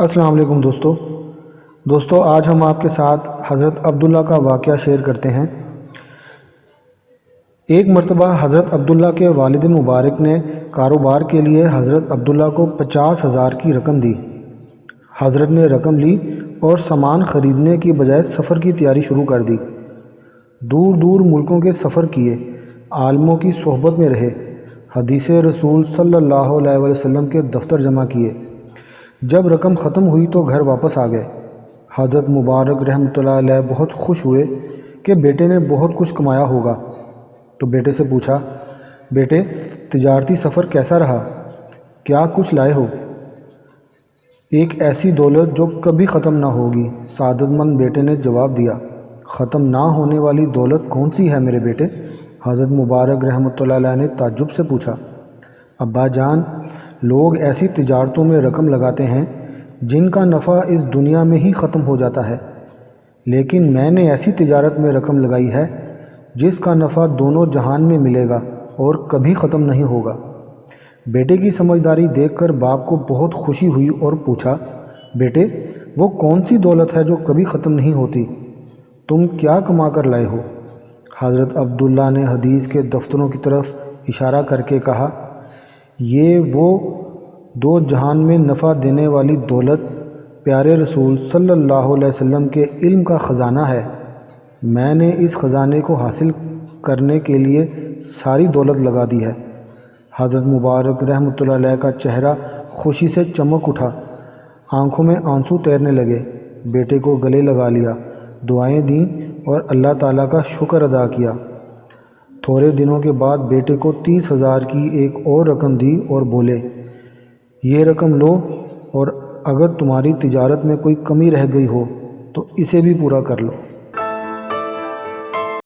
السلام علیکم دوستو آج ہم آپ کے ساتھ حضرت عبداللہ کا واقعہ شیئر کرتے ہیں۔ ایک مرتبہ حضرت عبداللہ کے والد مبارک نے کاروبار کے لیے حضرت عبداللہ کو 50,000 کی رقم دی۔ حضرت نے رقم لی اور سامان خریدنے کی بجائے سفر کی تیاری شروع کر دی۔ دور دور ملکوں کے سفر کیے، عالموں کی صحبت میں رہے، حدیث رسول صلی اللہ علیہ وسلم کے دفتر جمع کیے۔ جب رقم ختم ہوئی تو گھر واپس آ گئے۔ حضرت مبارک رحمۃ اللہ علیہ بہت خوش ہوئے کہ بیٹے نے بہت کچھ کمایا ہوگا، تو بیٹے سے پوچھا، بیٹے تجارتی سفر کیسا رہا؟ کیا کچھ لائے ہو؟ ایک ایسی دولت جو کبھی ختم نہ ہوگی، سعادت مند بیٹے نے جواب دیا۔ ختم نہ ہونے والی دولت کون سی ہے میرے بیٹے؟ حضرت مبارک رحمۃ اللہ علیہ نے تعجب سے پوچھا۔ ابا جان، لوگ ایسی تجارتوں میں رقم لگاتے ہیں جن کا نفع اس دنیا میں ہی ختم ہو جاتا ہے، لیکن میں نے ایسی تجارت میں رقم لگائی ہے جس کا نفع دونوں جہان میں ملے گا اور کبھی ختم نہیں ہوگا۔ بیٹے کی سمجھداری دیکھ کر باپ کو بہت خوشی ہوئی اور پوچھا، بیٹے وہ کون سی دولت ہے جو کبھی ختم نہیں ہوتی؟ تم کیا کما کر لائے ہو؟ حضرت عبداللہ نے حدیث کے دفتروں کی طرف اشارہ کر کے کہا، یہ وہ دو جہان میں نفع دینے والی دولت پیارے رسول صلی اللہ علیہ وسلم کے علم کا خزانہ ہے۔ میں نے اس خزانے کو حاصل کرنے کے لیے ساری دولت لگا دی ہے۔ حضرت مبارک رحمۃ اللہ علیہ کا چہرہ خوشی سے چمک اٹھا، آنکھوں میں آنسو تیرنے لگے۔ بیٹے کو گلے لگا لیا، دعائیں دیں اور اللہ تعالیٰ کا شکر ادا کیا۔ تھوڑے دنوں کے بعد بیٹے کو 30,000 کی ایک اور رقم دی اور بولے، یہ رقم لو اور اگر تمہاری تجارت میں کوئی کمی رہ گئی ہو تو اسے بھی پورا کر لو۔